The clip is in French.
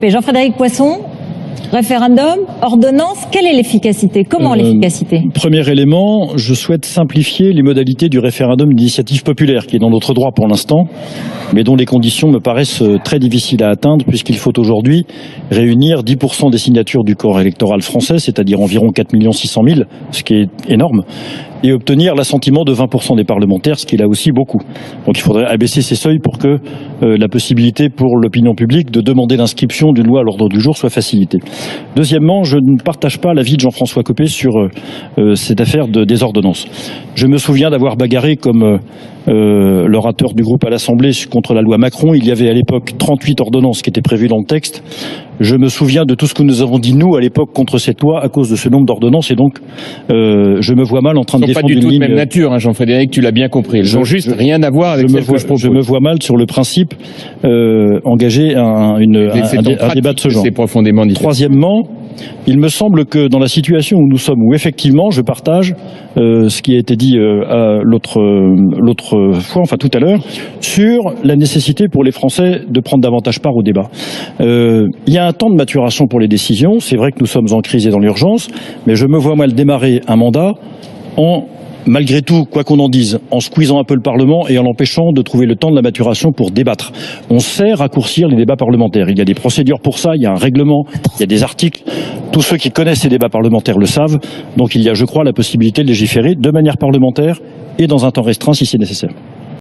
Jean-Frédéric Poisson, référendum, ordonnance, quelle est l'efficacité? Comment l'efficacité? Premier élément, je souhaite simplifier les modalités du référendum d'initiative populaire, qui est dans notre droit pour l'instant, mais dont les conditions me paraissent très difficiles à atteindre, puisqu'il faut aujourd'hui réunir 10% des signatures du corps électoral français, c'est-à-dire environ 4 600 000, ce qui est énorme, et obtenir l'assentiment de 20% des parlementaires, ce qui est là aussi beaucoup. Donc il faudrait abaisser ces seuils pour que la possibilité pour l'opinion publique de demander l'inscription d'une loi à l'ordre du jour soit facilitée. Deuxièmement, je ne partage pas l'avis de Jean-François Copé sur cette affaire des ordonnances. Je me souviens d'avoir bagarré comme l'orateur du groupe à l'Assemblée contre la loi Macron. Il y avait à l'époque 38 ordonnances qui étaient prévues dans le texte. Je me souviens de tout ce que nous avons dit, nous, à l'époque, contre cette loi à cause de ce nombre d'ordonnances. Et donc, je me vois mal en train de défendre une ligne... Pas du tout de même nature, hein, Jean-Frédéric, tu l'as bien compris. Elles n'ont juste rien à voir avec celles que je propose. Je me vois mal, sur le principe, engager un débat de ce genre. C'est profondément différent. Troisièmement, il me semble que dans la situation où nous sommes, où effectivement, je partage ce qui a été dit l'autre fois, enfin tout à l'heure, sur la nécessité pour les Français de prendre davantage part au débat. Il y a un temps de maturation pour les décisions. C'est vrai que nous sommes en crise et dans l'urgence, mais je me vois mal démarrer un mandat en, malgré tout, quoi qu'on en dise, en squeezant un peu le Parlement et en l'empêchant de trouver le temps de la maturation pour débattre. On sait raccourcir les débats parlementaires. Il y a des procédures pour ça, il y a un règlement, il y a des articles. Tous ceux qui connaissent les débats parlementaires le savent. Donc il y a, je crois, la possibilité de légiférer de manière parlementaire et dans un temps restreint si c'est nécessaire.